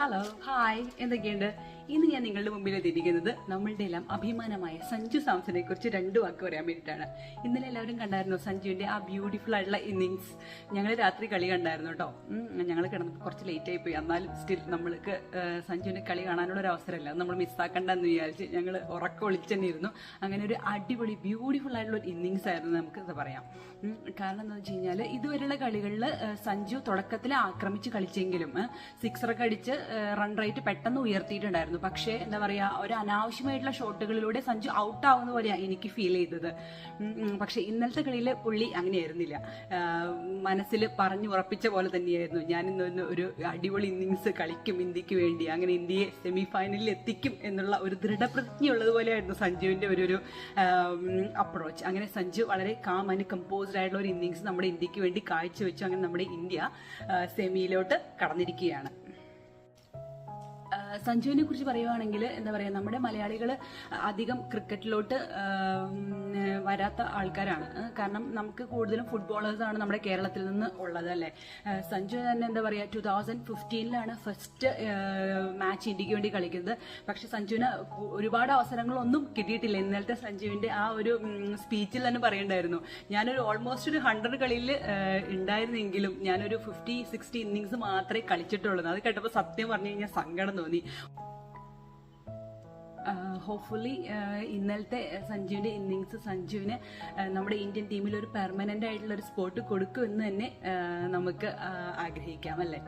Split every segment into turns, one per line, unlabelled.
Hello hi, എന്തൊക്കെയുണ്ട്? ഇന്ന് ഞാൻ നിങ്ങളുടെ മുമ്പിൽ എത്തിയിരിക്കുന്നത് നമ്മളുടെ എല്ലാം അഭിമാനമായ സഞ്ജു സാംസനെ കുറിച്ച് 2 വാക്ക് പറയാൻ വേണ്ടിയിട്ടാണ്. ഇന്നലെ എല്ലാവരും കണ്ടായിരുന്നു സഞ്ജുവിന്റെ ആ ബ്യൂട്ടിഫുൾ ആയിട്ടുള്ള ഇന്നിങ്സ്. ഞങ്ങൾ രാത്രി കളി കണ്ടായിരുന്നു കേട്ടോ. ഞങ്ങൾ കിടന്നപ്പോൾ കുറച്ച് ലേറ്റ് ആയി പോയി. എന്നാലും സ്റ്റിൽ നമ്മൾക്ക് സഞ്ജുവിന്റെ കളി കാണാനുള്ള ഒരു അവസരമല്ല, നമ്മൾ മിസ്സാക്കണ്ടെന്ന് വിചാരിച്ച് ഞങ്ങൾ ഉറക്കം ഒളിച്ചെന്നിരുന്നു. അങ്ങനെ ഒരു അടിപൊളി ബ്യൂട്ടിഫുൾ ആയിട്ടുള്ള ഒരു ഇന്നിങ്സ് ആയിരുന്നു നമുക്ക് പറയാം. കാരണം എന്താണെന്ന് വെച്ച് കഴിഞ്ഞാൽ ഇതുവരെയുള്ള കളികളിൽ സഞ്ജു തുടക്കത്തിൽ ആക്രമിച്ച് കളിച്ചെങ്കിലും സിക്സറൊക്കെ അടിച്ച് റൺ റേറ്റ് പെട്ടെന്ന് ഉയർത്തിയിട്ടുണ്ടായിരുന്നു. പക്ഷേ എന്താ പറയാ, ഒരു അനാവശ്യമായിട്ടുള്ള ഷോട്ടുകളിലൂടെ സഞ്ജു ഔട്ട് ആവുന്ന പോലെയാണ് എനിക്ക് ഫീൽ ചെയ്തത്. പക്ഷെ ഇന്നലത്തെ കളിയിൽ പുള്ളി അങ്ങനെയായിരുന്നില്ല. മനസ്സിൽ പറഞ്ഞു ഉറപ്പിച്ച പോലെ തന്നെയായിരുന്നു, ഞാൻ ഇന്ന് ഒരു അടിപൊളി ഇന്നിങ്സ് കളിക്കും ഇന്ത്യക്ക് വേണ്ടി, അങ്ങനെ ഇന്ത്യയെ സെമി ഫൈനലിൽ എത്തിക്കും എന്നുള്ള ഒരു ദൃഢപ്രതിജ്ഞ ഉള്ളതുപോലെയായിരുന്നു സഞ്ജുവിന്റെ ഒരു അപ്രോച്ച്. അങ്ങനെ സഞ്ജു വളരെ കാം ആൻഡ് കമ്പോസ്ഡ് ആയിട്ടുള്ള ഒരു ഇന്നിങ്സ് നമ്മുടെ ഇന്ത്യക്ക് വേണ്ടി കാഴ്ചവെച്ചു. അങ്ങനെ നമ്മുടെ ഇന്ത്യ സെമിയിലോട്ട് കടന്നിരിക്കുകയാണ്. സഞ്ജുവിനെ കുറിച്ച് പറയുവാണെങ്കിൽ എന്താ പറയുക, നമ്മുടെ മലയാളികൾ അധികം ക്രിക്കറ്റിലോട്ട് വരാത്ത ആൾക്കാരാണ്. കാരണം നമുക്ക് കൂടുതലും ഫുട്ബോളേഴ്സാണ് നമ്മുടെ കേരളത്തിൽ നിന്ന് ഉള്ളത് അല്ലേ. സഞ്ജു തന്നെ എന്താ പറയുക, 2015 ഫസ്റ്റ് മാച്ച് ഇന്ത്യക്ക് വേണ്ടി കളിക്കുന്നത്. പക്ഷെ സഞ്ജുവിന് ഒരുപാട് അവസരങ്ങളൊന്നും കിട്ടിയിട്ടില്ല. ഇന്നലത്തെ സഞ്ജുവിന്റെ ആ ഒരു സ്പീച്ചിൽ തന്നെ പറയണ്ടായിരുന്നു, ഞാനൊരു ഓൾമോസ്റ്റ് ഒരു 100 കളിയിൽ ഉണ്ടായിരുന്നെങ്കിലും ഞാനൊരു 50-60 ഇന്നിങ്സ് മാത്രമേ കളിച്ചിട്ടുള്ളൂ. അത് കേട്ടപ്പോൾ സത്യം പറഞ്ഞു കഴിഞ്ഞാൽ സങ്കടം തോന്നി. ഹോപ്പ്ഫുള്ളി ഇന്നലത്തെ സഞ്ജുവിന്റെ ഇന്നിങ്സ് സഞ്ജുവിന് നമ്മുടെ ഇന്ത്യൻ ടീമിൽ ഒരു പെർമനന്റ് ആയിട്ടുള്ള ഒരു സ്പോട്ട് കൊടുക്കുമെന്ന് തന്നെ നമുക്ക് ആഗ്രഹിക്കാം അല്ലേ.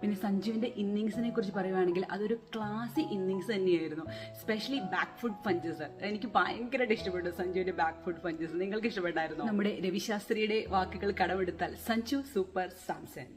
പിന്നെ സഞ്ജുവിന്റെ ഇന്നിങ്സിനെ കുറിച്ച് പറയുവാണെങ്കിൽ അതൊരു ക്ലാസി ഇന്നിങ്സ് തന്നെയായിരുന്നു. സ്പെഷ്യലി ബാക്ക് ഫുട്ട് പഞ്ചസ് എനിക്ക് ഭയങ്കരമായിട്ട് ഇഷ്ടപ്പെട്ടു. സഞ്ജുവിന്റെ ബാക്ക് ഫുട്ട് പഞ്ചസ് നിങ്ങൾക്ക് ഇഷ്ടപ്പെട്ടായിരുന്നു? നമ്മുടെ രവിശാസ്ത്രിയുടെ വാക്കുകൾ കടമെടുത്താൽ സഞ്ജു സൂപ്പർ സാംസൺ.